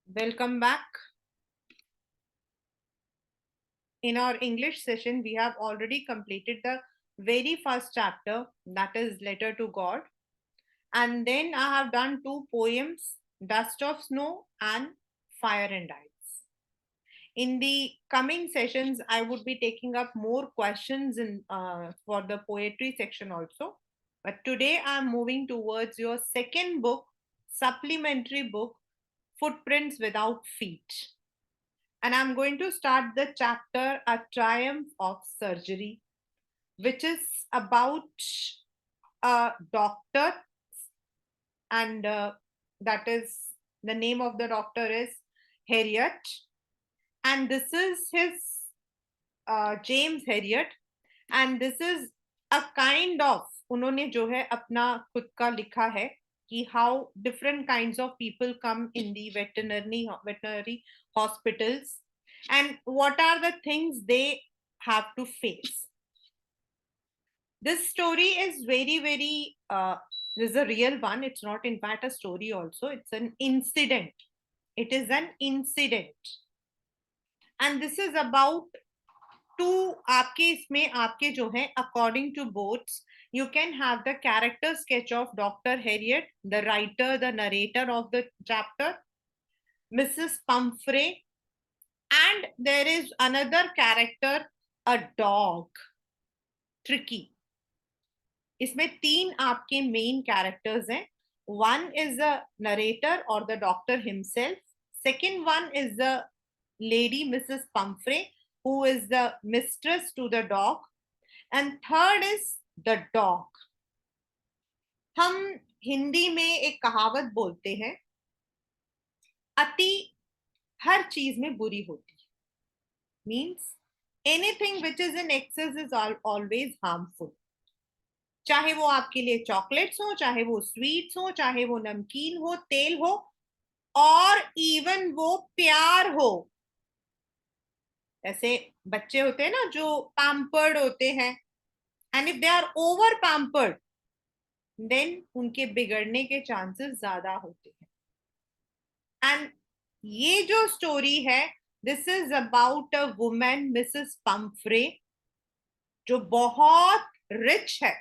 Welcome back. In our English session, we have already completed the very first chapter, that is Letter to God. And then I have done two poems, Dust of Snow and Fire and Ice. In the coming sessions, I would be taking up more questions for the poetry section also. But today I'm moving towards your second book, supplementary book, Footprints Without Feet. And I'm going to start the chapter A Triumph of Surgery, which is about a doctor, and that is the name of the doctor is Harriet, and this is his James Harriet, and this is a kind of उन्होंने जो है अपना खुद का लिखा है कि how different kinds of people come in the veterinary hospitals and what are the things they have to face. This story is very this is a real one. It's not in fact a story also. It's an incident. It is an incident. And this is about two आपके इसमें आपके जो है according to boats you can have the character sketch of Dr. Harriet, the writer, the narrator of the chapter, Mrs. Pumphrey, and there is another character, a dog, Tricky. इसमें तीन आपके main characters हैं. One is the narrator or the doctor himself. Second one is the lady Mrs. Pumphrey, who is the mistress to the dog. And third is the dog. हम हिंदी में एक कहावत बोलते हैं, अति हर चीज में बुरी होती है. Means anything which is in excess is always harmful. चाहे वो आपके लिए चॉकलेट्स हो, चाहे वो स्वीट्स हो, चाहे वो नमकीन हो, तेल हो, और इवन वो प्यार हो. ऐसे बच्चे होते हैं ना जो पैम्पर्ड होते हैं, and if they are over pampered then उनके बिगड़ने के चांसेस ज्यादा होते हैं. एंड ये जो स्टोरी है, this is about a women Mrs Pomfrey, जो बहुत रिच है,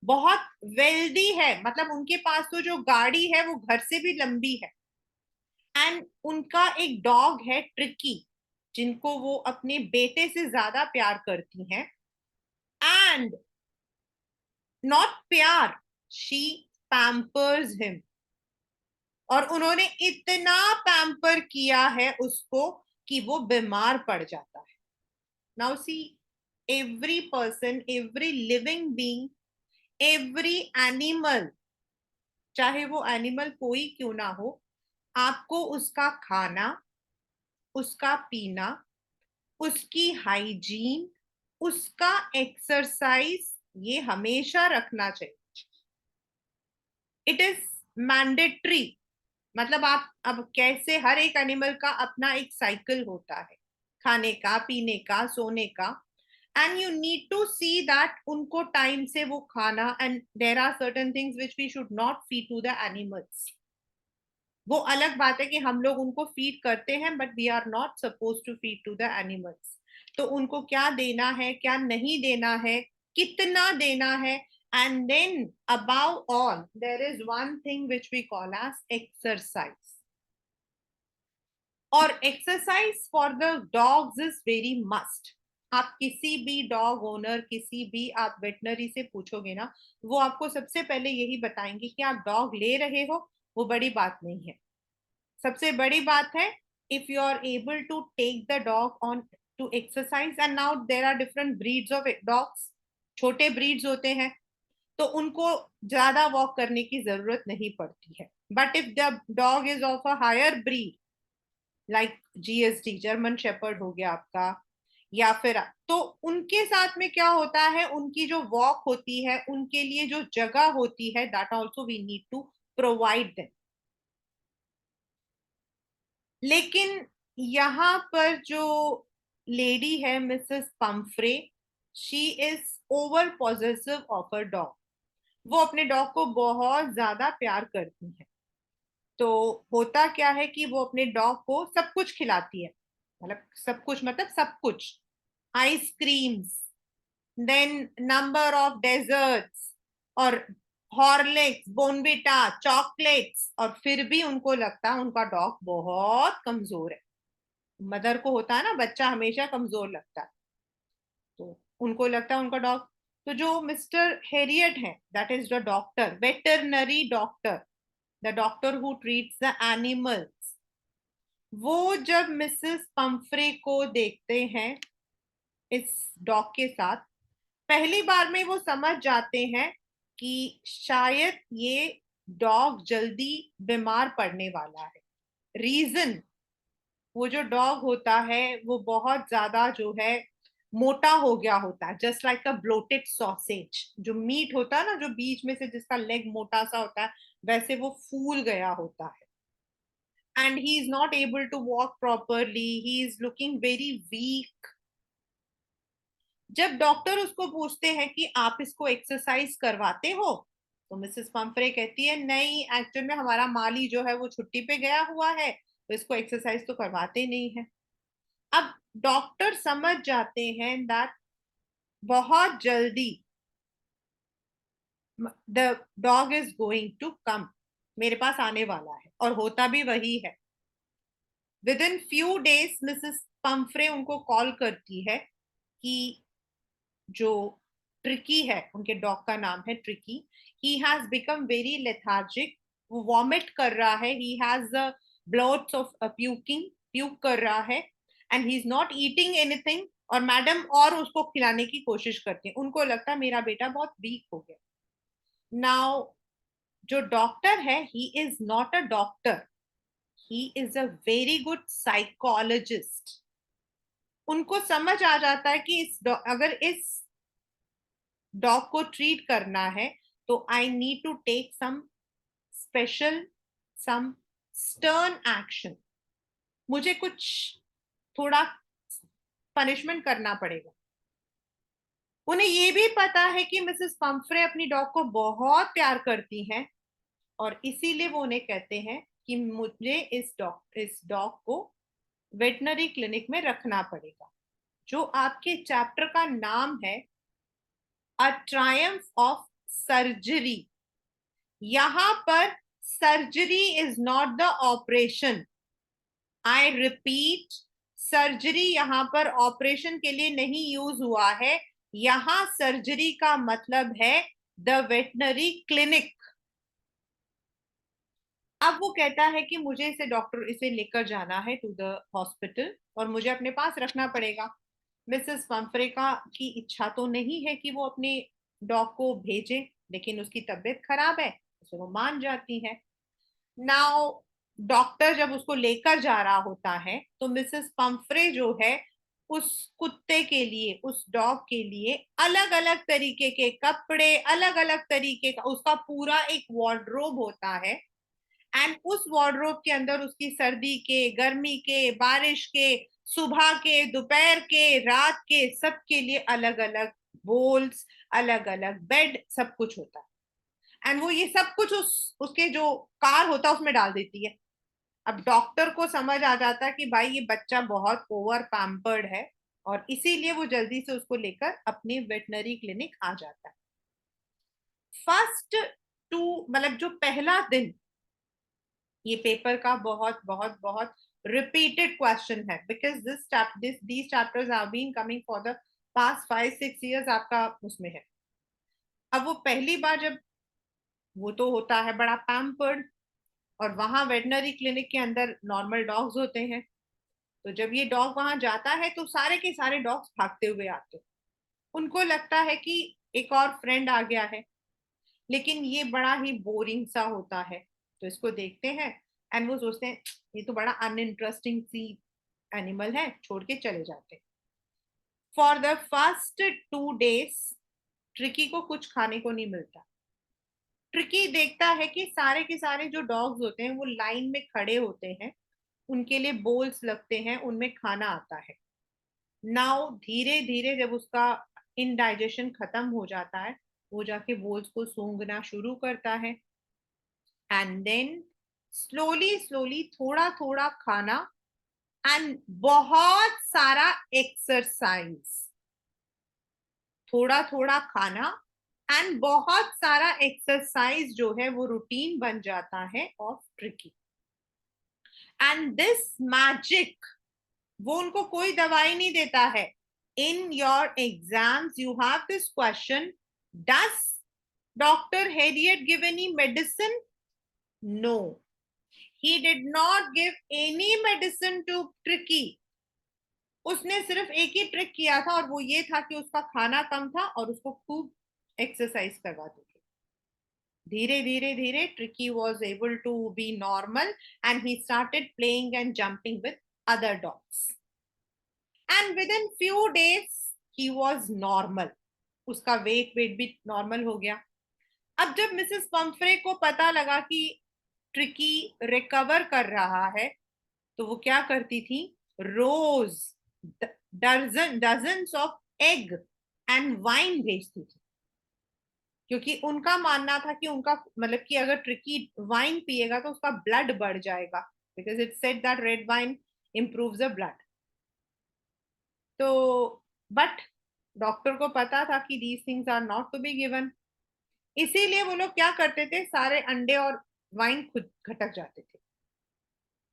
बहुत वेल्दी है. मतलब उनके पास तो जो गाड़ी है वो घर से भी लंबी है. एंड उनका एक डॉग है ट्रिकी, जिनको वो अपने बेटे से ज्यादा प्यार करती हैं. एंड नॉट प्यार, शी पैम्पर्स हिम. और उन्होंने इतना पैम्पर किया है उसको कि वो बीमार पड़ जाता है. Now see, every person, every living being, every animal, चाहे वो एनिमल कोई क्यों ना हो, आपको उसका खाना, उसका पीना, उसकी हाइजीन, उसका एक्सरसाइज, ये हमेशा रखना चाहिए. It is mandatory. मतलब आप अब कैसे, हर एक एनिमल का अपना एक साइकिल होता है, खाने का, पीने का, सोने का. And you need to see that उनको टाइम से वो खाना, and there are certain things which we should not feed to the animals. वो अलग बात है कि हम लोग उनको फीड करते हैं, but we are not suppose to feed to the animals. तो उनको क्या देना है, क्या नहीं देना है, कितना देना है. And then above all, there is one thing which we call as exercise. और exercise for the dogs is very must. आप किसी भी डॉग ओनर, किसी भी आप वेटनरी से पूछोगे ना, वो आपको सबसे पहले यही बताएंगे कि आप डॉग ले रहे हो वो बड़ी बात नहीं है. सबसे बड़ी बात है if you are able to take the dog on to exercise. And now there are different breeds of dogs. छोटे breeds होते हैं तो उनको ज्यादा वॉक करने की जरूरत नहीं पड़ती है. But if the dog is of a higher breed, like GSD, German shepherd हो गया आपका, या फिर, तो उनके साथ में क्या होता है, उनकी जो वॉक होती है, उनके लिए जो जगह होती है, that also we need to provide them. लेकिन यहाँ पर जो लेडी है Mrs Pumphrey, she is over possessive of a dog. वो अपने डॉग को बहुत ज्यादा प्यार करती हैं. तो होता क्या है कि वो अपने डॉग को सब कुछ खिलाती है, मतलब सब कुछ मतलब सब कुछ, ice creams, then number of desserts, और हॉर्लिक्स, बोनविटा, चॉकलेट्स, और फिर भी उनको लगता है उनका डॉग बहुत कमजोर है। मदर को होता है ना, बच्चा हमेशा कमजोर लगता है, तो उनको लगता है उनका डॉग। तो जो मिस्टर हेरियट है, that is the doctor, veterinary doctor, the doctor who treats the animals, वो जब मिसेस पंफ्रे को देखते हैं इस डॉग के साथ, पहली बार में वो समझ जाते हैं कि शायद ये डॉग जल्दी बीमार पड़ने वाला है। रीजन, वो जो डॉग होता है वो बहुत ज्यादा जो है मोटा हो गया होता है, जस्ट लाइक अ ब्लोटेड सॉसेज। जो मीट होता है ना, जो बीच में से जिसका लेग मोटा सा होता है, वैसे वो फूल गया होता है। And he is not able to walk properly, he is looking very weak. जब डॉक्टर उसको पूछते हैं कि आप इसको एक्सरसाइज करवाते हो, तो मिसेस पंफरे कहती है नहीं, एक्चुअल में हमारा माली जो है वो छुट्टी पे गया हुआ है, तो इसको एक्सरसाइज तो करवाते नहीं है। अब डॉक्टर समझ जाते हैं दैट बहुत जल्दी the dog is going to come, मेरे पास आने वाला है, और होता भी वही है। With in few days Mrs पंफरे उनको कॉल करती है कि जो ट्रिकी है, उनके डॉग का नाम है tricky, he has become very lethargic, वो वॉमिट कर रहा है, he has blots of puking, puke कर रहा है, and he is not eating anything. और मैडम और उसको खिलाने की कोशिश करती है, उनको लगता है मेरा बेटा बहुत वीक हो गया। नाउ जो डॉक्टर है, ही is not a doctor, he is a very good psychologist. उनको समझ आ जाता है कि अगर इस डॉग को ट्रीट करना है, तो I need to take some special, some stern action, मुझे कुछ थोड़ा पनिशमेंट करना पड़ेगा। उन्हें ये भी पता है कि मिसेस पंफ्रे अपनी डॉग को बहुत प्यार करती हैं, और इसीलिए वो उन्हें कहते हैं कि मुझे इस डॉग को वेटनरी क्लिनिक में रखना पड़ेगा। जो आपके चैप्टर का नाम है, अ ट्रायम्फ ऑफ सर्जरी, यहां पर surgery is not the operation. I repeat, surgery यहां पर ऑपरेशन के लिए नहीं यूज हुआ है, यहां सर्जरी का मतलब है द वेटनरी क्लिनिक। अब वो कहता है कि मुझे इसे लेकर जाना है टू द हॉस्पिटल, और मुझे अपने पास रखना पड़ेगा। मिसेस पंफरे का की इच्छा तो नहीं है कि वो अपने डॉग को भेजे, लेकिन उसकी तबीयत खराब है, तो वो मान जाती है। नाउ डॉक्टर जब उसको लेकर जा रहा होता है, तो मिसेस पंफरे जो है उस कुत्ते के लिए, उस डॉग के लिए अलग अलग तरीके के कपड़े, अलग अलग तरीके का उसका पूरा एक वार्डरोब होता है। एंड उस वार्डरोब के अंदर उसकी सर्दी के, गर्मी के, बारिश के, सुबह के, दोपहर के, रात के, सबके लिए अलग अलग बोल्स, अलग अलग बेड, सब कुछ होता है। एंड वो ये सब कुछ उसके जो कार होता है उसमें डाल देती है। अब डॉक्टर को समझ आ जाता है कि भाई ये बच्चा बहुत ओवर पैम्पर्ड है, और इसीलिए वो जल्दी से उसको लेकर अपने वेटनरी क्लिनिक आ जाता है। फर्स्ट टू, मतलब जो पहला दिन, ये पेपर का बहुत बहुत बहुत रिपीटेड क्वेश्चन है, because these chapters have been coming for the past 5-6 years, आपका उसमें है। अब वो पहली बार जब, वो तो होता है बड़ा पैम्पर्ड, और वहां वेटनरी क्लिनिक के अंदर नॉर्मल डॉग्स होते हैं, तो जब ये डॉग वहां जाता है तो सारे के सारे डॉग्स भागते हुए आते हैं। उनको लगता है कि एक और फ्रेंड आ गया है, लेकिन ये बड़ा ही बोरिंग सा होता है, तो इसको देखते हैं एंड वो सोचते हैं ये तो बड़ा अनइंटरेस्टिंग सी एनिमल है, छोड़ के चले जाते हैं। For the first 2 days tricky को कुछ खाने को नहीं मिलता। ट्रिकी देखता है कि सारे के सारे जो डॉग्स होते हैं वो लाइन में खड़े होते हैं, उनके लिए बोल्स लगते हैं, उनमें खाना आता है। नाउ धीरे धीरे जब उसका इनडाइजेशन खत्म हो जाता है, वो जाके बोल्स को सूंघना शुरू करता है, एंड देन स्लोली स्लोली थोड़ा थोड़ा खाना एंड बहुत सारा एक्सरसाइज, थोड़ा थोड़ा खाना एंड बहुत सारा एक्सरसाइज जो है वो रूटीन बन जाता है of Tricki. And this magic, वो उनको कोई दवाई नहीं देता है। In your exams you have this question, does doctor Herriot give any medicine? No, he did not give any medicine to Tricki. उसने सिर्फ एक ही ट्रिक किया था और वो ये था कि उसका खाना कम था और उसको खूब एक्सरसाइज करवाते थे। धीरे धीरे धीरे tricky was able to be normal and he started playing and jumping with other dogs, and within few days he was normal. उसका वेट भी नॉर्मल हो गया। अब जब मिसेस पंफ्रे को पता लगा कि ट्रिकी रिकवर कर रहा है तो वो क्या करती थी, रोज dozens of egg and wine भेजती थी, क्योंकि उनका मानना था कि उनका मतलब कि अगर ट्रिकी वाइन पिएगा तो उसका ब्लड बढ़ जाएगा, because it said that red wine improves the blood. तो बट डॉक्टर को पता था कि these things are not to be given, इसीलिए वो लोग क्या करते थे, सारे अंडे और वाइन खुद खटक जाते थे।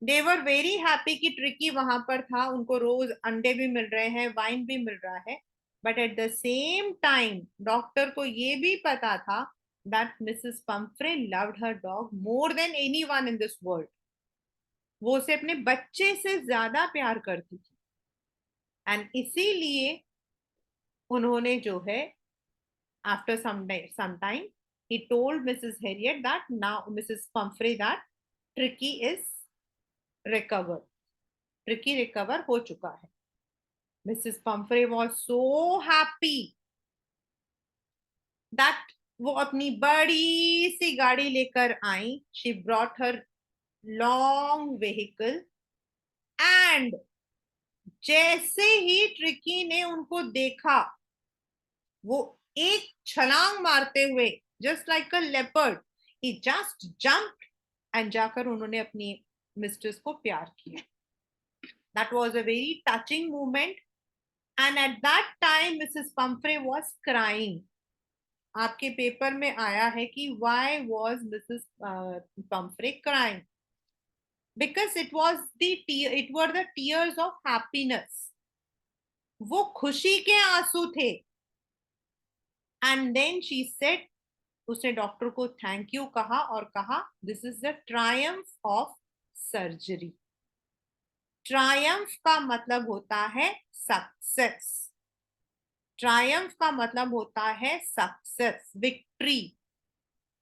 दे वर वेरी हैप्पी कि ट्रिकी वहां पर था, उनको रोज अंडे भी मिल रहे हैं, वाइन भी मिल रहा है। But at the same time doctor को ये भी पता था that Mrs Pomfrey loved her dog more than anyone in this world. वो उसे अपने बच्चे से ज्यादा प्यार करती थी, एंड इसीलिए उन्होंने जो है after some time he told Mrs. Harriet that now Mrs. Pumphrey that Tricky is recovered, Tricky recover हो चुका है। Mrs. Pumphrey was so happy that वो अपनी बड़ी सी गाड़ी लेकर आई। She brought her long vehicle and जैसे ही ट्रिकी ने उनको देखा वो एक छलांग मारते हुए, just like a leopard, he just jump and जाकर उन्होंने अपनी मिस्ट्रेस को प्यार किया। That was a very touching moment and at that time Mrs Pomfrey was crying. आपके पेपर में आया है कि why was Mrs Pomfrey crying? Because it were the tears of happiness, वो खुशी के आंसू थे। एंड देन शी सेड, उसने डॉक्टर को थैंक यू कहा और कहा this is the Triumph of surgery. Triumph का मतलब होता है सक्सेस, ट्रायम्फ का मतलब होता है सक्सेस, विक्ट्री।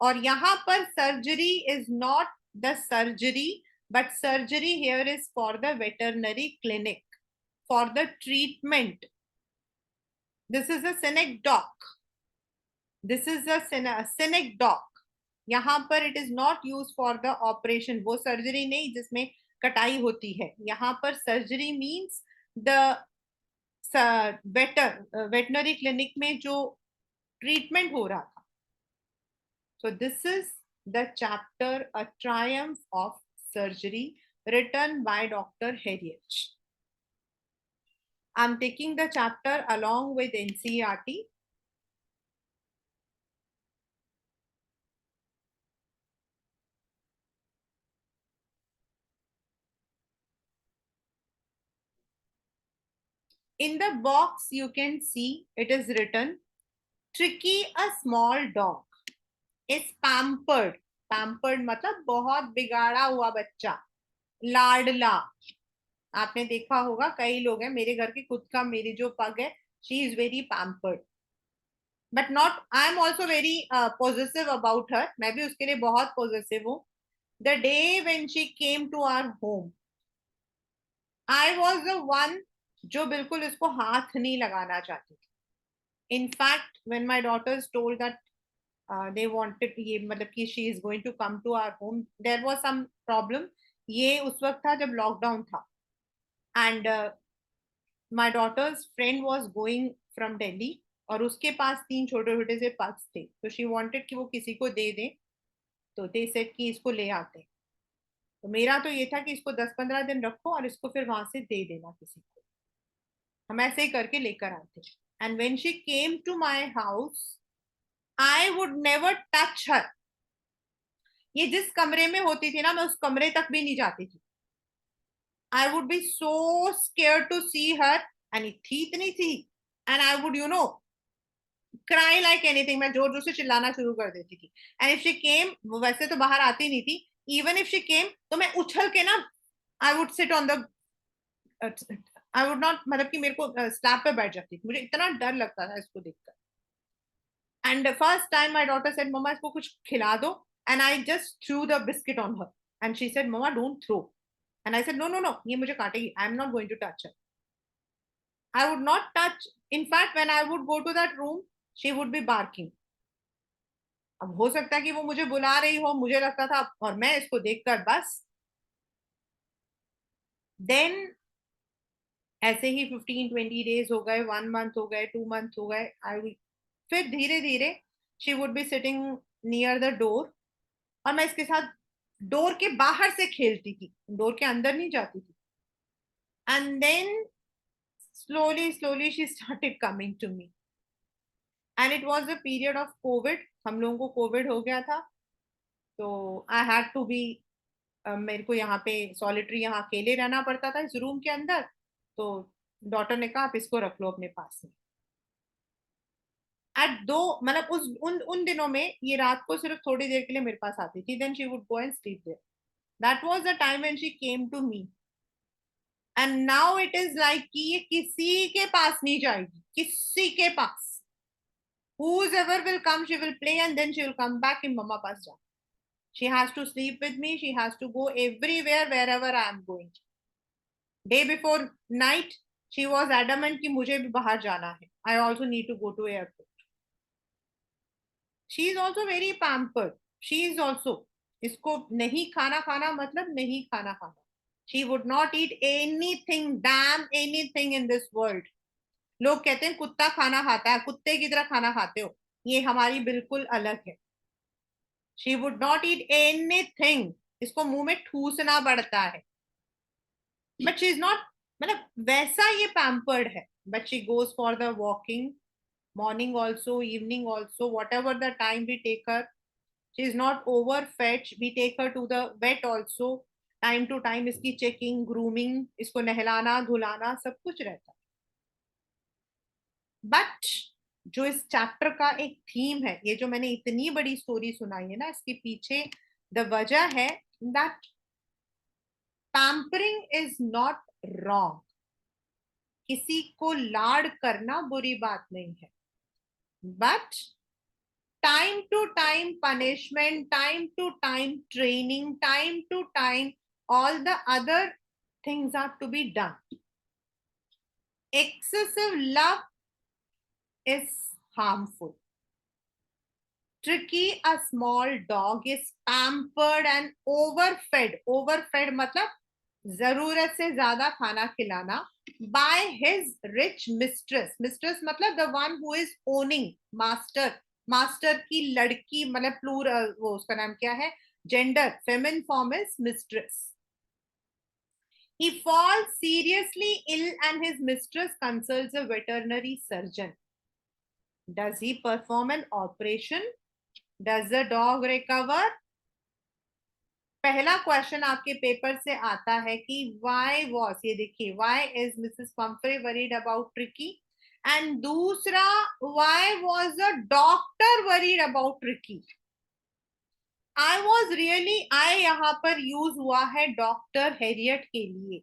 और यहां पर surgery is not the surgery, but surgery here is for the veterinary clinic, for the treatment. This is a synecdoche, this is a synecdoche. यहाँ पर it is not use for the operation, वो surgery नहीं जिसमें कटाई होती है। यहाँ पर surgery means the veterinary clinic में जो ट्रीटमेंट हो रहा था। So this is the chapter a triumph of surgery written by Dr. Harriet. I'm taking the chapter along with NCERT. In the box, you can see it is written, Tricky, a small dog, is pampered. Pampered मतलब बहुत बिगाड़ा हुआ बच्चा, लाडला। आपने देखा होगा कई लोग हैं, मेरे घर के खुद का मेरी जो पग है, she is very pampered, but not, I am also very positive about her. मैं भी उसके लिए बहुत पॉजिटिव हूँ। The day when she came to our home, I was the one जो बिल्कुल इसको हाथ नहीं लगाना चाहती थी। In fact, when my daughters told that they wanted ये मतलब कि she is going to come to our home, there was some problem. ये उस वक्त था जब लॉकडाउन था, and my daughter's friend was going from Delhi और उसके पास 3 छोटे छोटे से पग्स थे, तो she wanted कि वो किसी को दे दे, तो they said कि इसको ले आते। तो मेरा तो ये था कि इसको 10-15 दिन रखो और इसको फिर वहां से दे देना किसी को। हम ऐसे ही करके लेकर आए थे। And when she came to my house, I would never touch her. ये जिस कमरे में होती थी ना, मैं उस कमरे तक भी नहीं जाती थी। I would be so scare to see her. And थी इतनी थी। And I would cry like anything. मैं जोर जोर से चिल्लाना शुरू कर देती थी। एंड इफ शी केम, वो वैसे तो बाहर आती नहीं थी, इवन इफ शी केम तो मैं उछल के ना, I would sit on the, I would not, मतलब कि मेरे को स्लैब पे बैठ जाती थी, मुझे इतना डर लगता था इसको देखकर। And first time my daughter said, mama इसको कुछ खिला दो। And I just threw the biscuit on her. And she said, mama don't throw. And I said, no no no, ये मुझे काटेगी, I am not going to touch her. I would not touch. In fact, when I would go to that room, she would be barking. अब हो सकता है कि वो मुझे बुला रही हो, मुझे लगता था, और मैं इसको देखकर बस। देन ऐसे ही 15-20 डेज हो गए, 1 मंथ हो गए, 2 मंथ हो गए। आई फिर धीरे धीरे she would be sitting near the door, और मैं इसके साथ डोर के बाहर से खेलती थी, डोर के अंदर नहीं जाती थी। And then slowly slowly she started coming to me. And it was the period of Covid, हम लोगों को कोविड हो गया था। तो आई हैड टू बी, मेरे को यहाँ पे सॉलिटरी, यहाँ अकेले रहना पड़ता था इस रूम के अंदर। तो डॉटर ने कहा, आप इसको रख लो अपने पास में। एट दो, मतलब उस उन उन दिनों में ये रात को सिर्फ थोड़ी देर के लिए मेरे पास आती थी, then she would go and sleep there. That was the time when she came to me. And now it is like कि ये किसी के पास नहीं जाएगी, किसी के पास। whoever will come, she will play and then she will come back in mama पास जा। she has to sleep with me, she has to go everywhere wherever I am going। Day before night she was adamant कि मुझे भी बाहर जाना है, I also need to go to airport. She is also very pampered. She is also, इसको नहीं खाना खाना मतलब नहीं खाना खाना। She would not eat any thing, damn any thing in this world. लोग कहते हैं कुत्ता खाना खाता है, कुत्ते की तरह खाना खाते हो, ये हमारी बिल्कुल अलग है। She would not eat any thing, इसको मुंह में ठूसना पड़ता है। बट शी इज नॉट, मतलब वैसा ये पैम्पर्ड है। But she goes for the walking, morning also, evening also, whatever the time we take her. She is not overfed, we take her to the vet also, time to time इसकी checking, grooming, इसको नहलाना धुलाना सब कुछ रहता है। But जो इस chapter का एक थीम है, ये जो मैंने इतनी बड़ी स्टोरी सुनाई है ना, इसके पीछे द वजह है that pampering is not wrong. किसी को लाड करना बुरी बात नहीं है, but time to time punishment, time to time training, time to time all the other things are to be done. Excessive love is harmful. Tricky, a small dog is pampered and overfed. Overfed मतलब जरूरत से ज्यादा खाना खिलाना by his rich mistress. Mistress मतलब the one who is owning, master, master की लड़की, मतलब प्लूरल, वो उसका नाम क्या है, gender, feminine form is mistress. He falls seriously ill and his mistress consults a veterinary surgeon. Does he perform an operation? Does the dog recover? पहला question आपके पेपर से आता है कि why was, ये देखिए, why is Mrs. Pumphrey worried about Tricky? And दूसरा, why was the doctor worried about Tricky? I was really, I यहाँ पर यूज हुआ है डॉक्टर हैरियट के लिए।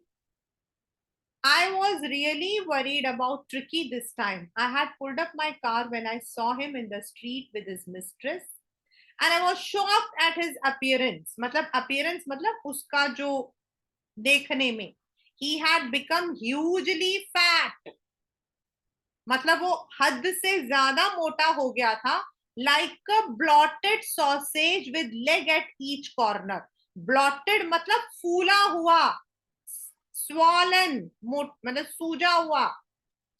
I was really worried about Tricky this time. I had pulled up my car when I saw him in the street with his mistress, and I was shocked at his appearance. मतलब appearance मतलब उसका जो देखने में, he had become hugely fat. मतलब वो हद से ज्यादा मोटा हो गया था, like a blotted sausage with leg at each corner. Blotted मतलब फूला हुआ, स्वॉलन, मतलब सूजा हुआ।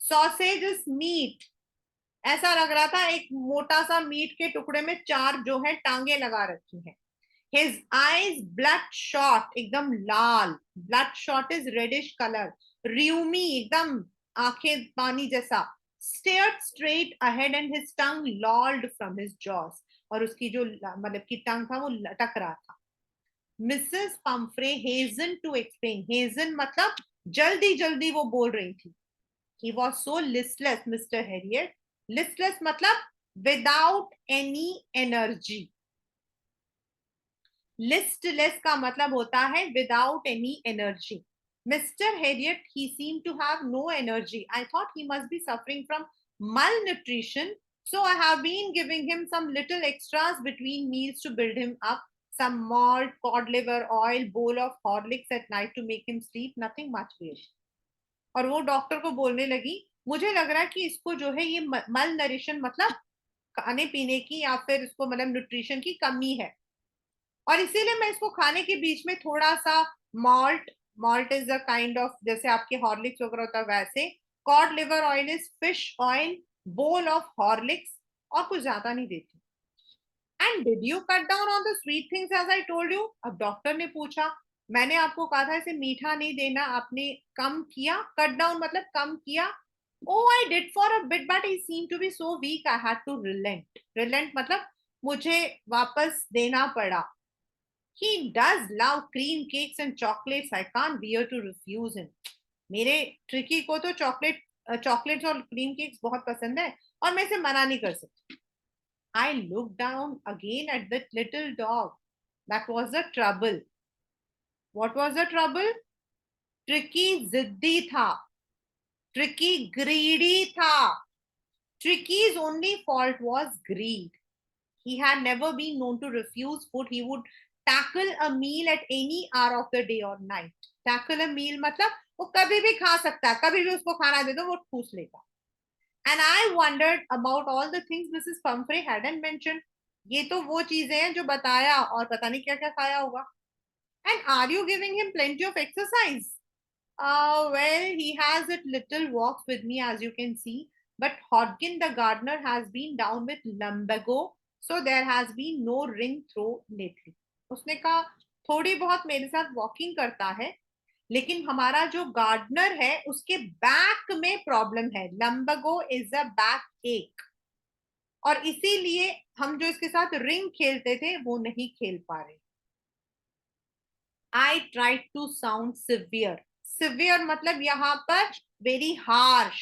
सॉसेज इज मीट, ऐसा लग रहा था एक मोटा सा मीट के टुकड़े में चार जो है टांगे लगा रखी हैं। His eyes bloodshot, एकदम लाल. Bloodshot is reddish color. Rheumy, एकदम आंखें पानी जैसा. Stared straight ahead and his tongue lolled from his jaws. और उसकी जो मतलब की टंग था वो लटक रहा था. Mrs. Pumphrey hastened to explain. Hasten मतलब जल्दी जल्दी वो बोल रही थी. He was so listless, Mr. Harriet. Listless मतलब without any energy. Listless का मतलब होता है without any energy. Mr. Harriet, he seemed to have no energy. I thought he must be suffering from malnutrition. So I have been giving him some little extras between meals to build him up. Some malt, cod liver oil, bowl of Horlicks at night to make him sleep. Nothing much really. और वो doctor को बोलने लगी, मुझे लग रहा है कि इसको जो है ये मल नरिशन मतलब खाने पीने की या फिर इसको मतलब न्यूट्रिशन की कमी है, और इसीलिए मैं इसको खाने के बीच में थोड़ा सा malt, malt is a kind of जैसे आपके हॉर्लिक्स वगैरह होता है वैसे, cod liver oil is fish oil, bowl of Horlicks, और कुछ ज्यादा नहीं देती. And did you cut down on the sweet things as I told you. अब डॉक्टर ने पूछा, मैंने आपको कहा था इसे मीठा नहीं देना, आपने कम किया. कट डाउन मतलब कम किया. Oh, I did for a bit, but he seemed to be so weak. I had to relent. Relent मतलब मुझे वापस देना पड़ा. He does love cream cakes and chocolates. I can't bear to refuse him. मेरे tricky को तो chocolates और cream cakes बहुत पसंद है और मैं इसे मना नहीं कर सकती. I looked down again at that little dog. That was the trouble. What was the trouble? Tricky जिद्दी था. ट्रिकी greedy था. Tricky's only fault was greed. He had never been known to refuse food. He would tackle a meal at any hour of the day or night. Tackle a meal मतलब वो कभी भी खा सकता है, कभी भी उसको खाना दे दो वो ठूस लेगा. And I wondered about all the things Mrs. Pumphrey hadn't mentioned. ये तो वो चीजें हैं जो बताया और पता नहीं क्या क्या खाया होगा. And are you giving him plenty of exercise? Well, he has it little walks with me, as you can see. But Hodgkin the gardener has been down with lumbago, so there has been no ring throw lately. उसने कहा थोड़ी बहुत मेरे साथ walking करता है, लेकिन हमारा जो गार्डनर है उसके बैक में प्रॉब्लम है. लंबगो इज अ बैक एक, और इसीलिए हम जो इसके साथ रिंग खेलते थे वो नहीं खेल पा रहे. I tried to sound severe. Severe मतलब यहाँ पर very harsh.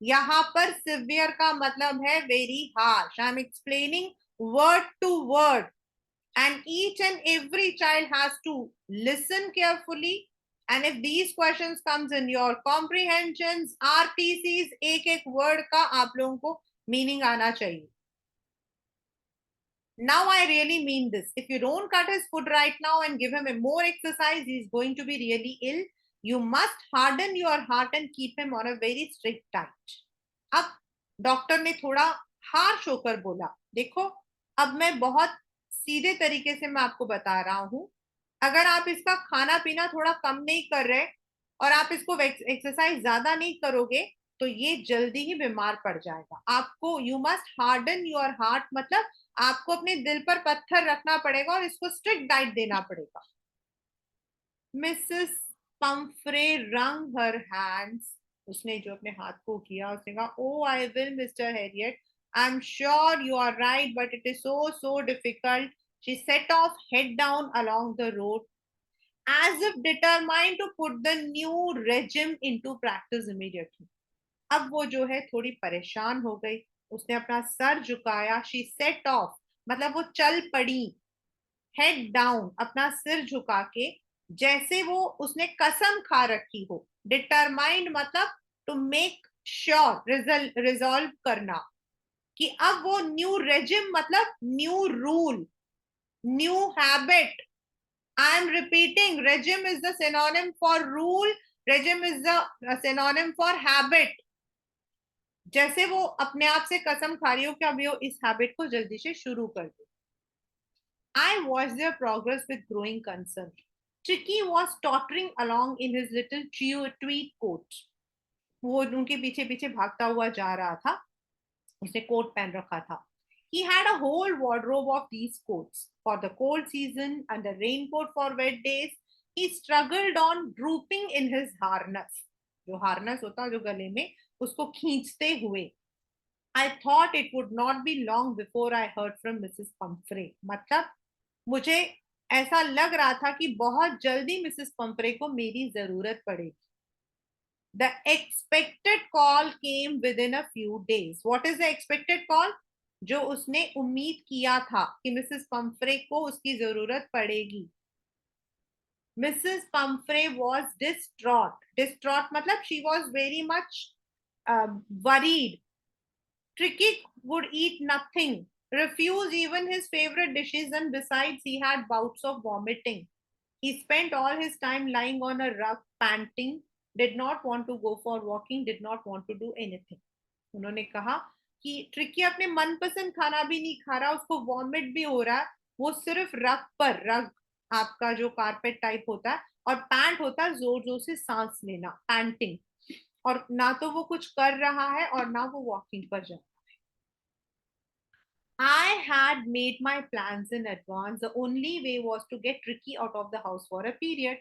यहाँ पर severe का मतलब है very harsh. I'm explaining word to word, and each and every child has to listen carefully. And if these questions comes in your comprehensions, RTCs, एक एक word का आप लोगों को meaning आना चाहिए. Now I really mean this. If you don't cut his food right now and give him a more exercise, he's going to be really ill. You must harden your heart and keep him on a very strict diet. अब doctor ने थोड़ा harsh होकर बोला, देखो अब मैं बहुत सीधे तरीके से मैं आपको बता रहा हूं, अगर आप इसका खाना पीना थोड़ा कम नहीं कर रहे और आप इसको एक्सरसाइज ज्यादा नहीं करोगे तो ये जल्दी ही बीमार पड़ जाएगा. आपको you must harden your heart मतलब आपको अपने दिल पर पत्थर रखना पड़ेगा और इसको स्ट्रिक्ट डाइट देना पड़ेगा. मिसेस पंफ्रे रंग हर हैंड्स. उसने जो अपने हाथ को किया उसने कहा, oh I will mister Herriot, I am sure you are right but it is so difficult. She set off head down along the road as if determined to put the new regime into practice immediately. अब वो जो है थोड़ी परेशान हो गई, उसने अपना सर झुकाया. शी सेट ऑफ मतलब वो चल पड़ी. हेड डाउन अपना सिर झुका के, जैसे वो उसने कसम खा रखी हो. डिटरमाइंड मतलब टू मेक श्योर, रिजॉल्व करना कि अब वो न्यू रेजिम मतलब new rule, new habit. I am repeating, regime is the synonym for rule, regime is the synonym for habit. जैसे वो अपने आप से कसम खा रही हो कि अब वो इस हैबिट को जल्दी से शुरू कर दे. I watched their progress with growing concern. Tricky was tottering along in his little tweed coat. वो उनके पीछे पीछे भागता हुआ जा रहा था. उसने कोट पहन रखा था. He had a whole wardrobe of these coats for the cold season and a raincoat for wet days. He struggled on drooping in his harness. जो harness होता है जो गले में उसको खींचते हुए. I thought it would not be long before I heard from Mrs. Pumphrey. मतलब मुझे ऐसा लग रहा था कि बहुत जल्दी मिसेस पंफ्रे को मेरी जरूरत पड़ेगी. The expected call came within a few days. What is the expected call? जो उसने उम्मीद किया था कि मिसेस पंफ्रे को उसकी जरूरत पड़ेगी. Mrs. Pumphrey was distraught. Distraught मतलब she was very much worried. Tricky would eat nothing, refuse even his favorite dishes, and besides, he had bouts of vomiting. He spent all his time lying on a rug, panting, did not want to go for walking, did not want to do anything. उन्होंने कहा कि tricky अपने मनपसंद खाना भी नहीं खा रहा, उसको वॉमिट भी हो रहा है, वो सिर्फ रग पर, रग आपका जो कारपेट टाइप होता है, और पैंट होता है जोर जोर से सांस लेना, पैंटिंग, और ना तो वो कुछ कर रहा है और ना वो वॉकिंग पर जा. I had made my plans in advance. The only way was to get Tricky out of the house for a period.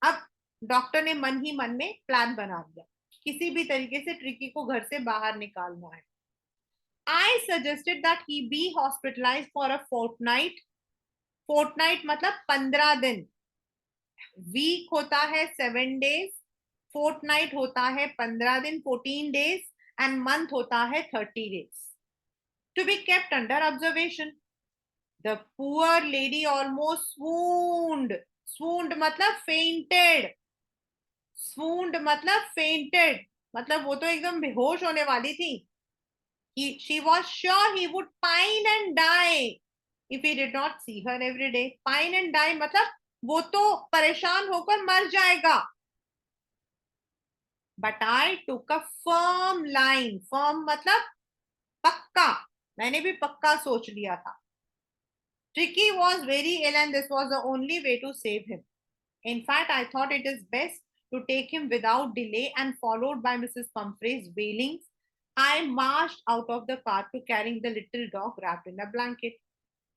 अब डॉक्टर ने मन ही मन में प्लान बना दिया, किसी भी तरीके से ट्रिकी को घर से बाहर निकालना है. I suggested that he be hospitalized for a fortnight. Fortnight मतलब 15 दिन. वीक होता है 7 days, fortnight होता है 15 दिन 14 days, and month होता है 30 days. To be kept under observation. The poor lady almost swooned. Swooned मतलब fainted. Swooned मतलब fainted. मतलब वो तो एकदम बेहोश होने वाली थी. She was sure he would pine and die if he did not see her every day. Pine and die मतलब वो तो परेशान होकर मर जाएगा. But I took a firm line. Firm मतलब पक्का. मैंने भी पक्का सोच लिया था. Tricky was very ill and this was the only way to save him. In fact, I thought it is best to take him without delay, and followed by Mrs. Pumphrey's wailings, I marched out of the car to carrying the little dog wrapped in a blanket.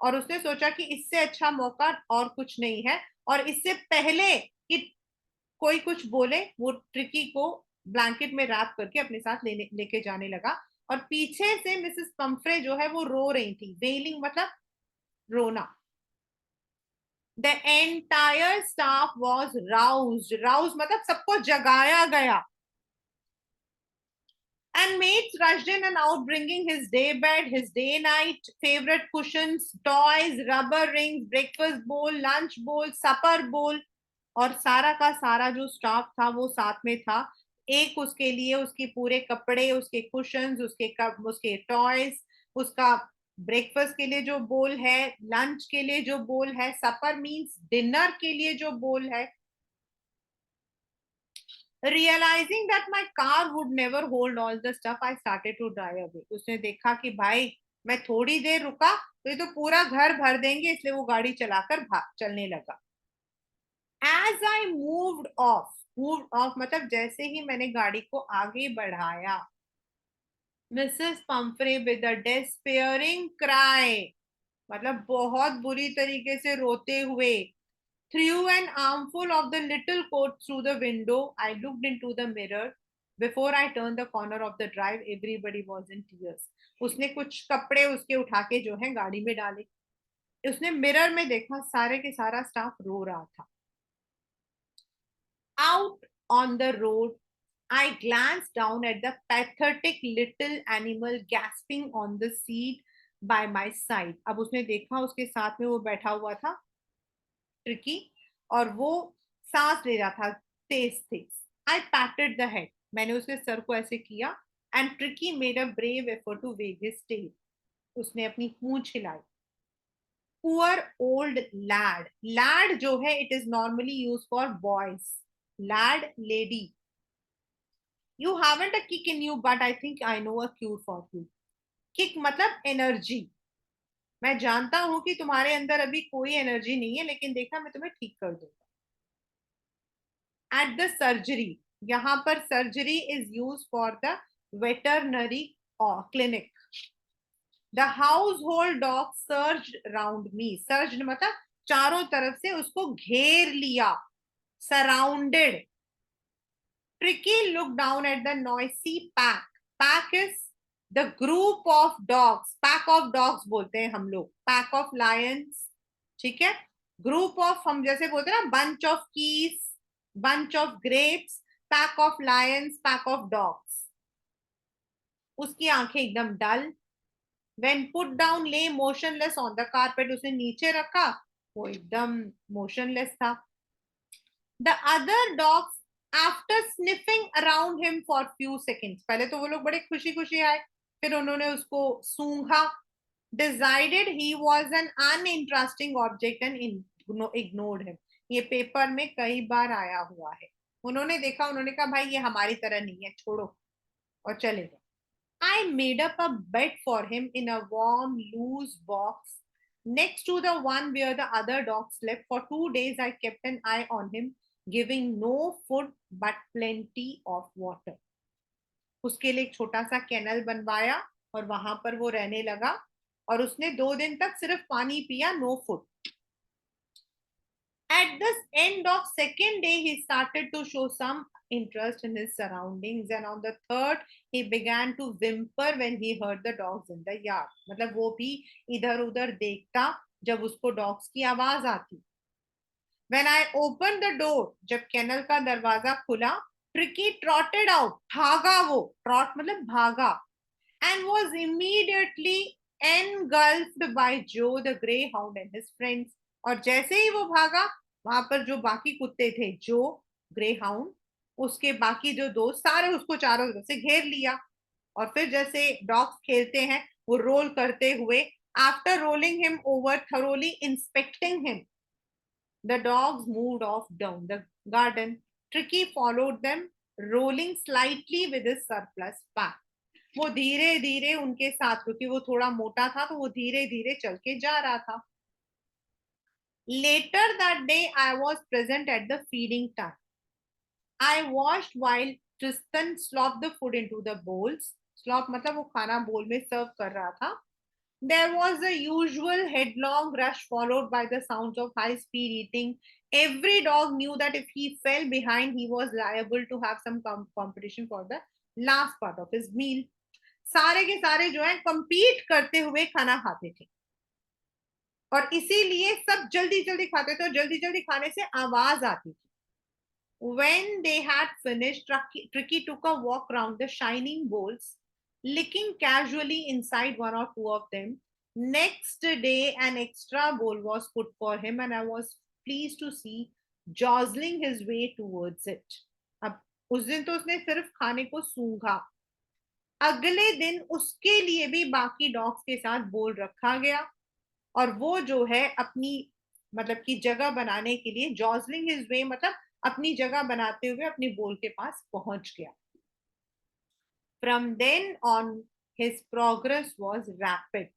और उसने सोचा कि इससे अच्छा मौका और कुछ नहीं है, और इससे पहले कि कोई कुछ बोले वो ट्रिकी को ब्लैंकेट में रैप करके अपने साथ लेके जाने लगा. और पीछे से मिसेस पंफ्रे जो है वो रो रही थी. वेलिंग मतलब रोना. The entire staff was roused. Roused मतलब सबको जगाया गया. And mates rushed in and out, bringing his day bed, his day night, favorite cushions, toys, rubber rings, breakfast bowl, lunch bowl, supper bowl. और सारा का सारा जो स्टाफ था वो साथ में था. एक उसके लिए उसके पूरे कपड़े, उसके कुशंस, उसके कप, उसके टॉयज, उसका ब्रेकफास्ट के लिए जो बोल है, लंच के लिए जो बोल है, सपर मींस डिनर के लिए जो बोल है. Realizing that my car would never hold all the stuff, I started to drive away. उसने देखा कि भाई मैं थोड़ी देर रुका तो ये तो पूरा घर भर देंगे, इसलिए वो गाड़ी चलाकर भाग चलने लगा. As I moved off मतलब जैसे ही मैंने गाड़ी को आगे बढ़ाया, Mrs. Pumphrey with a despairing cry, मतलब बहुत बुरी तरीके से रोते हुए, threw an armful of the little coat through the window. I looked into the mirror. Before I turned the corner of the drive, everybody was in tears. उसने कुछ कपड़े उसके उठा के जो है गाड़ी में डाले. उसने मिरर में देखा, सारे के सारा स्टाफ रो रहा था. Out on the road, I glanced down at the pathetic little animal gasping on the seat by my side. अब उसने देखा उसके साथ में वो बैठा हुआ था ट्रिकी, और वो सांस ले रहा था तेज तेज. आई पैटेड द हेड. मैंने उसके सर को ऐसे किया. And Tricki made a brave effort to wag his tail. उसने अपनी पूंछ हिलाई. Poor old lead. लैड जो है it is normally use for boys. Lad lady. You haven't a kick in you but I think I know a cure for you. Kick मतलब energy. मैं जानता हूं कि तुम्हारे अंदर अभी कोई एनर्जी नहीं है, लेकिन देखा मैं तुम्हें ठीक कर दूंगा. At the surgery, यहाँ पर surgery is used for the veterinary clinic. The house hold dog surged round me, surged मतलब चारों तरफ से उसको घेर लिया, surrounded. Tricky look down at the noisy pack. Pack is the group of dogs, pack of dogs बोलते हैं हम लोग, पैक ऑफ लायंस, ठीक है. ग्रुप ऑफ हम जैसे बोलते हैं ना, bunch of keys, bunch of grapes, pack of Lions, pack of dogs. उसकी आंखें एकदम डल. When put down, lay motionless on the carpet. उसे नीचे रखा, वो एकदम motionless था. The other dogs, after sniffing around him for few seconds, पहले तो वो लोग बड़े खुशी खुशी आए, फिर उन्होंने उसको सूंघा. Decided he was an uninteresting object and ignored him. ये पेपर में कई बार आया हुआ है. उन्होंने देखा, उन्होंने कहा भाई ये हमारी तरह नहीं है, छोड़ो, और चले गए. I made up a bed for him in a warm, loose box next to the one where the other dogs slept. For 2 days, I kept an eye on him, giving no food but plenty of water. उसके लिए एक छोटा सा canal बनवाया और वहां पर वो रहने लगा, और उसने 2 दिन तक सिर्फ पानी पिया, no food. At the end of second day, he started to show some interest in his surroundings, and on the third, he began to whimper when he heard the dogs in the yard. मतलब वो भी इधर उधर देखता जब उसको dogs की आवाज आती. When I opened the door, जब कैनल का दरवाजा खुला, Tricky trotted out, भागा वो, trot मतलब भागा, and was immediately engulfed by Joe the greyhound and his friends. और जैसे ही वो भागा, वहां पर जो बाकी कुत्ते थे, जो ग्रे हाउंड, उसके बाकी जो दोस्त, सारे उसको चारों तरफ से घेर लिया. और फिर जैसे डॉग्स खेलते हैं, वो रोल करते हुए, after rolling him over, thoroughly inspecting him, the dogs moved of down the garden. Tricky followed them, rolling slightly with his surplus pack. वो धीरे धीरे उनके साथ, क्योंकि वो थोड़ा मोटा था, तो वो धीरे धीरे चल के जा रहा था. Later that day, I was present at the feeding time. I watched while Tristan slopped the food into the bowls. Slop मतलब वो खाना बोल में सर्व कर रहा था. There was the usual headlong rush followed by the sounds of high-speed eating. Every dog knew that if he fell behind, he was liable to have some competition for the last part of his meal. सारे के सारे जो है compete करते हुए खाना खाते थे, और इसीलिए सब जल्दी जल्दी खाते थे, और जल्दी जल्दी खाने से आवाज आती थी. When they had finished, Tricky took a walk round the shining bowls, licking casually inside one or two of them. Next day, an extra bowl was put for him, and I was pleased to see jostling his way towards it. अब उस दिन तो उसने सिर्फ खाने को सूंघा. अगले दिन उसके लिए भी बाकी डॉग्स के साथ बोल रखा गया, और वो जो है अपनी मतलब की जगह बनाने के लिए, जॉजलिंग हिज वे मतलब अपनी जगह बनाते हुए अपनी बोल के पास पहुंच गया. From then on, his progress was rapid.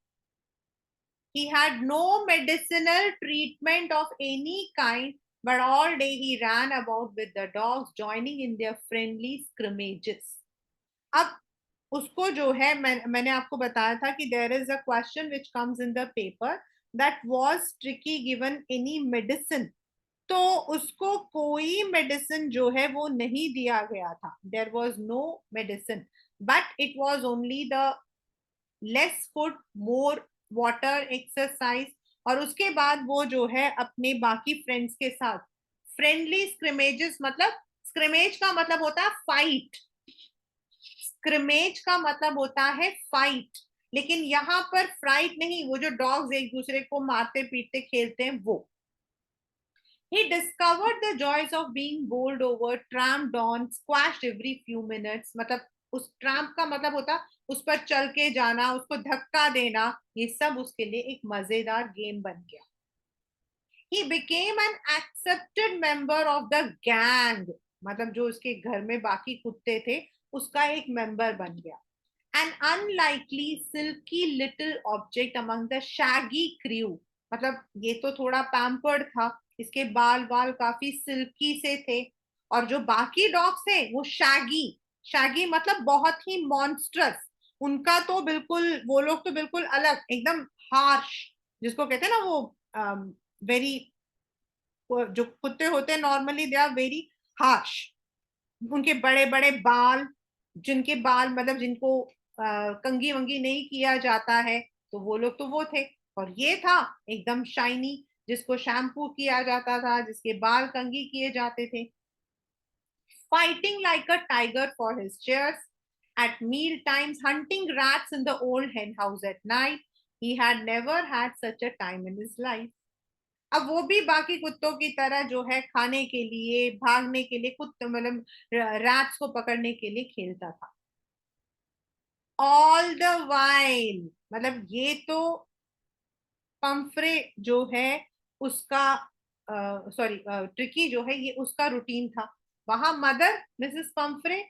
He had no medicinal treatment of any kind, but all day he ran about with the dogs, joining in their friendly scrimmages. अब उसको जो है, मैंने आपको बताया था कि there is a question which comes in the paper that was Tricky given any medicine. तो उसको कोई मेडिसिन जो है वो नहीं दिया गया था. There was no medicine, but it was only the less food, more water, exercise. और उसके बाद वो जो है अपने बाकी फ्रेंड्स के साथ फ्रेंडली स्क्रिमेजेस, मतलब स्क्रिमेज का मतलब होता है फाइट, स्क्रिमेज का मतलब होता है फाइट, लेकिन यहाँ पर फ्राइट नहीं, वो जो डॉग्स एक दूसरे को मारते पीटते खेलते हैं वो. He discovered the joys of being bowled over, tramped on, squashed every few minutes. मतलब उस ट्रैम्प का मतलब होता उस पर चल के जाना, उसको धक्का देना, ये सब उसके लिए एक मजेदार गेम बन गया. He became an accepted member of the gang. मतलब जो उसके घर में बाकी कुत्ते थे, उसका एक मेंबर बन गया. An unlikely silky little object among the shaggy crew. मतलब ये तो थोड़ा पैम्पर्ड था, इसके बाल बाल काफी सिल्की से थे, और जो बाकी डॉग्स थे वो शैगी. शैगी मतलब बहुत ही मॉन्स्ट्रस, उनका तो बिल्कुल, वो लोग तो बिल्कुल अलग, एकदम हार्श, जिसको कहते हैं ना वो वेरी, जो कुत्ते होते हैं normally they are very harsh. उनके बड़े बड़े बाल, जिनके बाल मतलब जिनको कंघी वंगी नहीं किया जाता है, तो वो लोग तो वो थे। और ये था एकदम शाइनी, जिसको शैम्पू किया जाता था, जिसके बाल कंघी किए जाते थे। Fighting like a tiger for his chairs, at meal times hunting rats in the old hen house at night. He had never had such a time in his life. अब वो भी बाकी कुत्तों की तरह जो है खाने के लिए, भागने के लिए, कुत्ते मतलब रैट्स को पकड़ने के लिए खेलता था। ऑल द वाइल, मतलब ये तो पंफ्रे जो है उसका, सॉरी ट्रिकी जो है, ये उसका रूटीन था। वहां mother Mrs Pomfrey,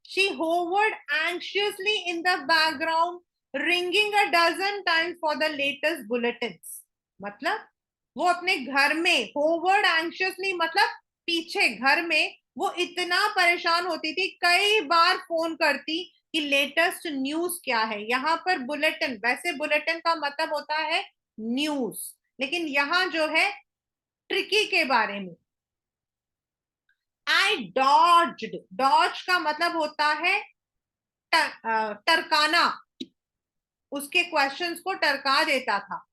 she hovered anxiously in the background, ringing a dozen times for the latest bulletins. मतलब वो अपने घर में hovered anxiously, मतलब पीछे घर में वो इतना परेशान होती थी, कई बार फोन करती कि लेटेस्ट न्यूज क्या है। यहाँ पर बुलेटिन, वैसे बुलेटिन का मतलब होता है न्यूज, लेकिन यहाँ जो है ट्रिकी के बारे में। आई डॉज्ड, डॉज का मतलब होता है टरकाना, उसके क्वेश्चंस को टरका देता था।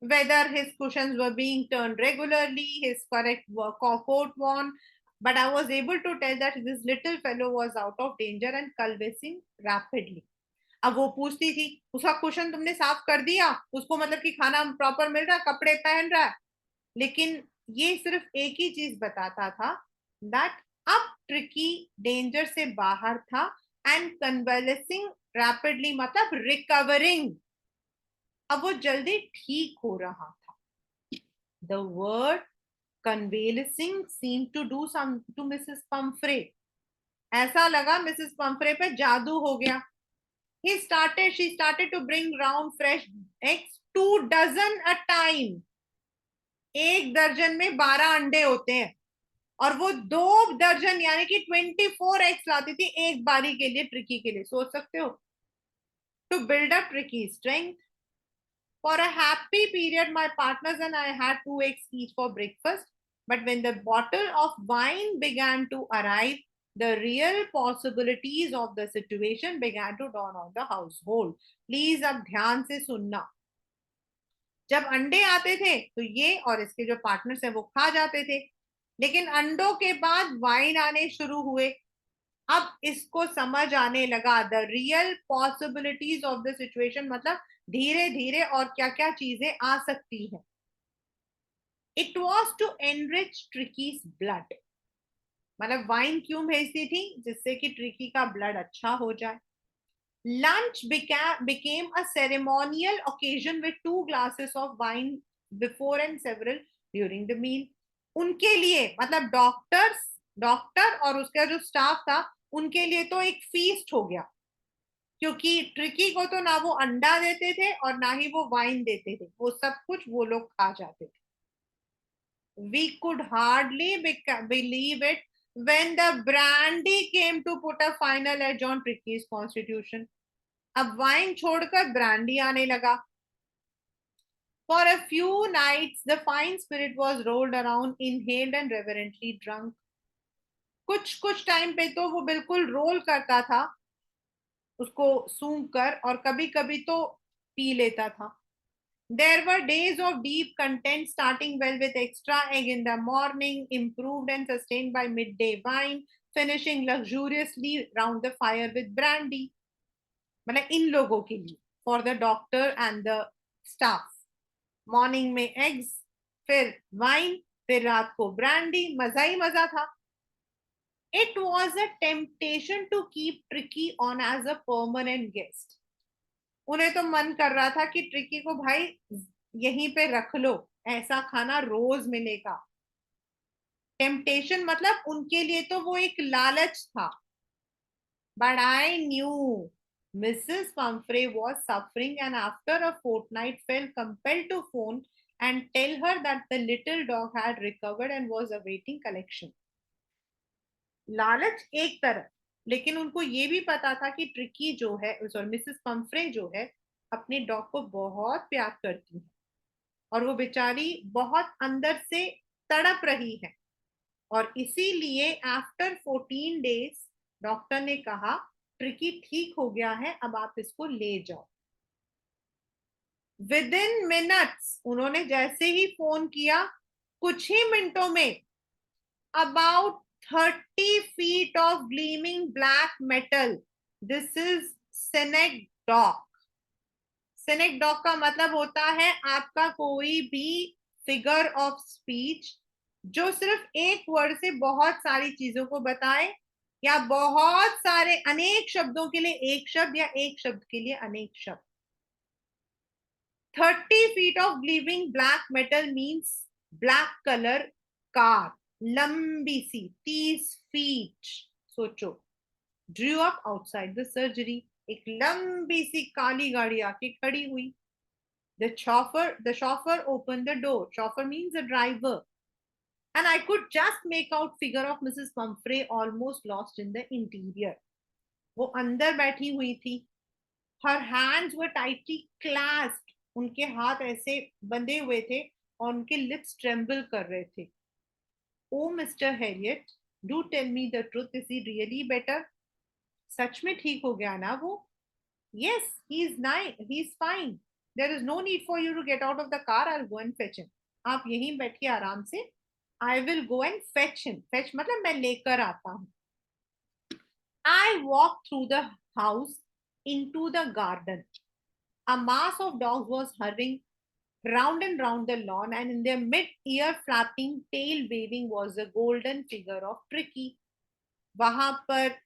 Whether his cushions were being turned regularly, his correct coat worn, but I was able to tell that this little fellow was out of danger and convalescing rapidly. अब वो पूछती थी, उसका क्वेश्चन तुमने साफ कर दिया, उसको मतलब कि खाना प्रॉपर मिल रहा है, कपड़े पहन रहा है, लेकिन ये सिर्फ एक ही चीज बताता था, दैट अब ट्रिकी डेंजर से बाहर था, एंड कन्वेलेसिंग रैपिडली मतलब रिकवरिंग, अब वो जल्दी ठीक हो रहा था। The word convalescing seem to do some to Mrs Pumphrey, ऐसा लगा मिसेस पंफ्रे पे जादू हो गया। She started to bring round fresh eggs, 2 dozen a time. एक दर्जन में 12 अंडे होते हैं, और वो 2 दर्जन यानी कि 24 एग्स लाती थी एक बारी के लिए ट्रिकी के लिए। सोच सकते हो, to build up Tricki strength. For a happy period, my partners and I had 2 eggs each for breakfast. But when the bottle of wine began to arrive, the real possibilities of the situation began to dawn on the household. Please अब ध्यान से सुनना। जब अंडे आते थे तो ये और इसके जो पार्टनर्स हैं वो खा जाते थे, लेकिन अंडों के बाद वाइन आने शुरू हुए। अब इसको समझ आने लगा the real possibilities of the situation, मतलब धीरे धीरे और क्या क्या चीजें आ सकती है। It was to enrich Tricki's blood, मतलब वाइन क्यों भेजती थी, जिससे कि ट्रिकी का ब्लड अच्छा हो जाए। Lunch became a ceremonial occasion with 2 glasses of wine before and several during the meal. उनके लिए मतलब डॉक्टर और उसका जो स्टाफ था, उनके लिए तो एक फीस्ट हो गया, क्योंकि ट्रिकी को तो ना वो अंडा देते थे और ना ही वो वाइन देते थे, वो सब कुछ वो लोग खा जाते थे। We could hardly believe it when the brandy came to put a final edge on Tricky's constitution. अब वाइन छोड़कर ब्रांडी आने लगा। For a few nights, the fine spirit was rolled around, inhaled and reverently drunk. कुछ कुछ time पे तो वो बिल्कुल रोल करता था उसको सूंघ कर, और कभी कभी तो पी लेता था। There were days of deep content, starting well with extra egg in the morning, improved and sustained by midday wine, finishing luxuriously round the fire with brandy. मतलब इन लोगों के लिए, for the doctor and the staff, morning में eggs, फिर wine, फिर रात को brandy, मजा ही मजा था। It was a temptation to keep Tricki on as a permanent guest. उन्हें तो मन कर रहा था कि ट्रिकी को भाई यहीं पे रख लो, ऐसा खाना रोज मिलेगा। टेम्पटेशन मतलब उनके लिए तो वो एक लालच था। But I knew Mrs. Pumphrey was suffering, and after a fortnight felt compelled to phone and tell her that the little dog had recovered and was awaiting collection. लालच एक तरफ, लेकिन उनको ये भी पता था कि ट्रिकी जो है, सॉरी, मिसेस पंफ्रे जो है, अपने डॉग को बहुत प्यार करती है और वो बेचारी बहुत अंदर से तड़प रही है। और इसीलिए आफ्टर 14 डेज डॉक्टर ने कहा ट्रिकी ठीक हो गया है, अब आप इसको ले जाओ। विद इन मिनट्स, उन्होंने जैसे ही फोन किया, कुछ ही मिनटों में about 30 feet of gleaming black metal. This is synecdoche. सिनेक्डॉक का मतलब होता है आपका कोई भी फिगर ऑफ स्पीच जो सिर्फ एक वर्ड से बहुत सारी चीजों को बताए, या बहुत सारे अनेक शब्दों के लिए एक शब्द, या एक शब्द के लिए अनेक शब्द। 30 feet of gleaming black metal means black colour car, लंबी सी 30 फीट। सोचो, Drew up outside the surgery, एक लंबी सी काली गाड़ी आके खड़ी हुई। The chauffeur opened the door. Chauffeur means a driver. And I could just make out figure of Mrs. Pumphrey almost lost in the interior. वो अंदर बैठी हुई थी। Her hands were tightly clasped. उनके हाथ ऐसे बंधे हुए थे और उनके lips tremble कर रहे थे। Oh, Mr. Harriet, do tell me the truth. Is he really better? सच में ठीक हो गया ना वो? Yes, he's nice. He's fine. There is no need for you to get out of the car. I'll go and fetch him. आप यहीं बैठिए आराम से. I will go and fetch him. Fetch मतलब मैं लेकर आता हूँ. I walked through the house into the garden. A mass of dogs was hurrying round and round the lawn, and in their mid-ear flapping, tail waving was the golden figure of Tricky. वहां पर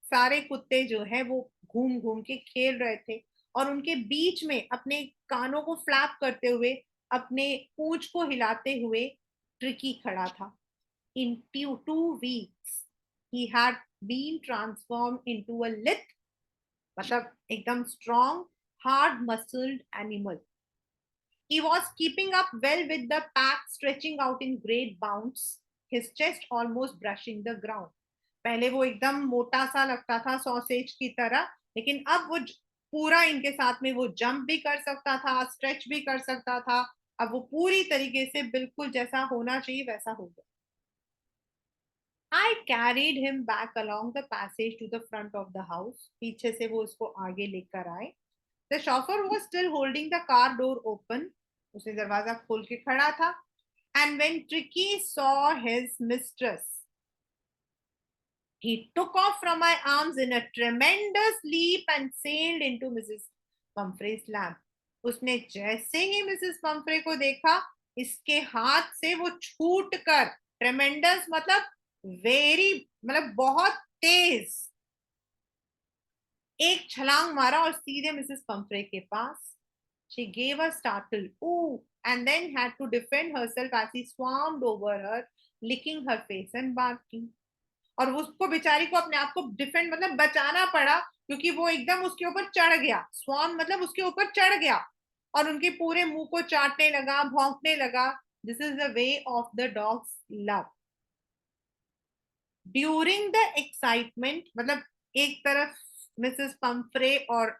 सारे कुत्ते जो है वो घूम घूम के खेल रहे थे और उनके बीच में अपने कानों को फ्लैप करते हुए, अपने पूंछ को हिलाते हुए ट्रिकी खड़ा था। इन 2 weeks he had been transformed into a lithe, मतलब एकदम strong, hard muscled animal. He was keeping up well with the pack, stretching out in great bounds, his chest almost brushing the ground. पहले वो एकदम मोटा सा लगता था sausage की तरह, लेकिन अब वो पूरा इनके साथ में वो जंप भी कर सकता था, स्ट्रेच भी कर सकता था। अब वो पूरी तरीके से बिल्कुल जैसा होना चाहिए वैसा हो गया। I carried him back along the passage to the front of the house. पीछे से वो उसको आगे लेकर आए। The chauffeur was still holding the car door open. उसने दरवाजा खोल के खड़ा था. And when Tricky saw his mistress, he took off from my arms in a tremendous leap and sailed into Mrs. Pumphrey's lap. उसने जैसे ही Mrs Pomfrey को देखा, इसके हाथ से वो छूट कर, ट्रेमेंडस मतलब वेरी, मतलब बहुत तेज, एक छलांग मारा और सीधे मिसेस पंफ्रे के पास। She gave a startled ooh and then had to defend herself as he swarmed over her, licking her face and barking. और उसको बेचारी को अपने आप को डिफेंड मतलब बचाना पड़ा, क्योंकि वो एकदम उसके ऊपर चढ़ गया। स्वाम मतलब उसके ऊपर चढ़ गया और उनके पूरे मुंह को चाटने लगा, भौंकने लगा। This is the way of the dogs love. During the excitement, मतलब एक तरफ मिसेस पंफ्रे और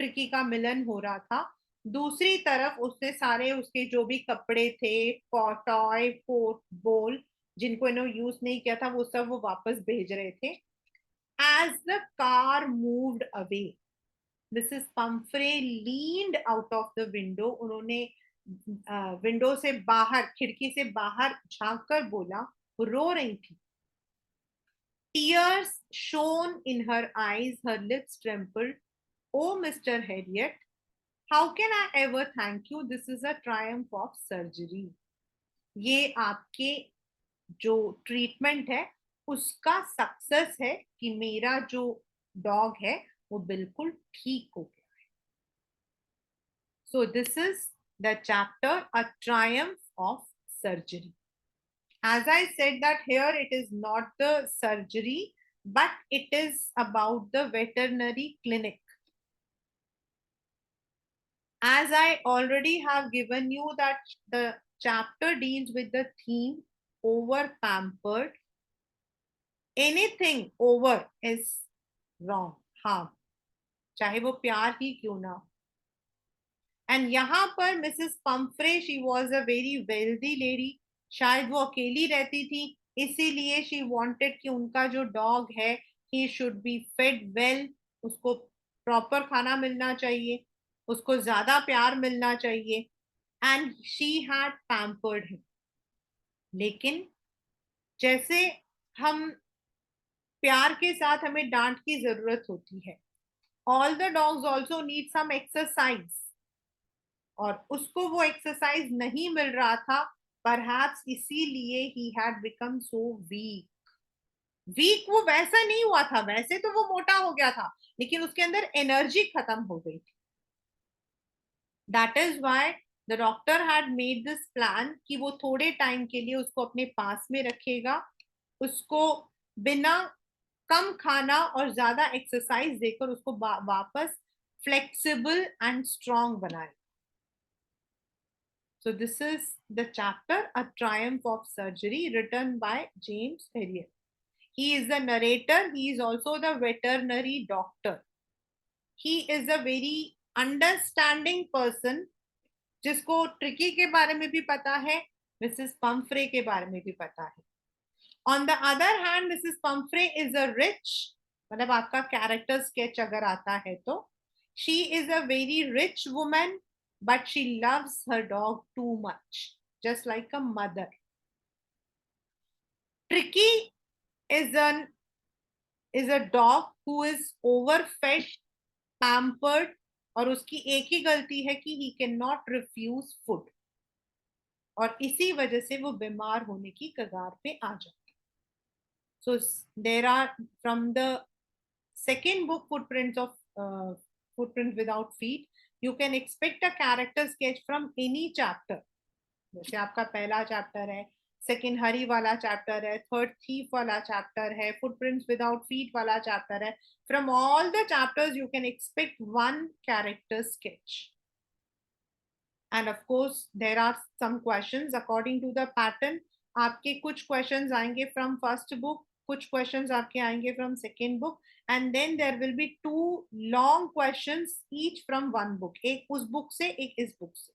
ट्रिकी का मिलन हो रहा था, दूसरी तरफ उसने सारे उसके जो भी कपड़े थे, टॉय, पोर्ट, बोल, जिनको इन्होंने यूज नहीं किया था, वो सब वो वापस भेज रहे थे। As the car moved away, Mrs Pumphrey leaned out of the window. उन्होंने विंडो से बाहर, खिड़की से बाहर झांक कर बोला, रो रही थी। Tears shone in her eyes, her lips trembled. Oh, Mr. Harriet, how can I ever thank you? This is a triumph of surgery. ये आपके जो ट्रीटमेंट है उसका सक्सेस है कि मेरा जो डॉग है वो बिल्कुल ठीक हो गया है। So this is the chapter, A Triumph of Surgery. As I said that here it is not the surgery, but it is about the veterinary clinic. As I already have given you that the chapter deals with the theme over pampered. Anything over is wrong, हाँ, चाहे वो प्यार ही क्यों ना हो। And यहाँ पर Mrs Pomfrey, she was a very wealthy lady, शायद वो अकेली रहती थी, इसीलिए शी वांटेड कि उनका जो डॉग है he should be fed well, उसको प्रॉपर खाना मिलना चाहिए, उसको ज्यादा प्यार मिलना चाहिए, and she had pampered him. लेकिन जैसे हम प्यार के साथ हमें डांट की जरूरत होती है, all the dogs also need some exercise, और उसको वो एक्सरसाइज नहीं मिल रहा था, परहैप्स इसीलिए ही had become so weak. Weak वो वैसा नहीं हुआ था, वैसे तो वो मोटा हो गया था, लेकिन उसके अंदर एनर्जी खत्म हो गई थी। That is why the doctor had made this plan कि वो थोड़े टाइम के लिए उसको अपने पास में रखेगा, उसको बिना कम खाना और ज्यादा एक्सरसाइज देकर उसको वापस फ्लेक्सिबल एंड स्ट्रांग बनाए। So this is the chapter A Triumph of Surgery, written by James Herriot. He is the narrator. He is also the veterinary doctor. He is a very understanding person, जिसको tricky के बारे में भी पता है, Mrs Pomfrey के बारे में भी पता है। On the other hand Mrs Pomfrey is a rich, मतलब आपका कैरेक्टर स्केच अगर आता है तो, she is a very rich woman, but she loves her dog too much, just like a mother. Tricky is a dog who is overfed, pampered, और उसकी एक ही गलती है कि he cannot refuse food, और इसी वजह से वो बीमार होने की कगार पे आ जाता है। So there are, from the second book, Footprints Without Feet, you can expect a character sketch from any chapter. जैसे आपका पहला चैप्टर है, सेकंड हरी वाला चैप्टर है, थर्ड थीफ वाला चैप्टर है, फुटप्रिंट्स विदाउट फीट वाला चैप्टर है, from all the chapters you can expect one character sketch. And of course there are some questions according to the pattern. आपके कुछ questions आएंगे from first book, कुछ questions आपके आएंगे from second book, and then there will be two long questions each from one book, एक उस book से एक इस बुक से।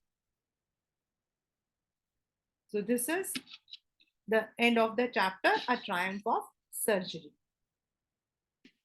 So this is the end of the chapter, A Triumph of Surgery.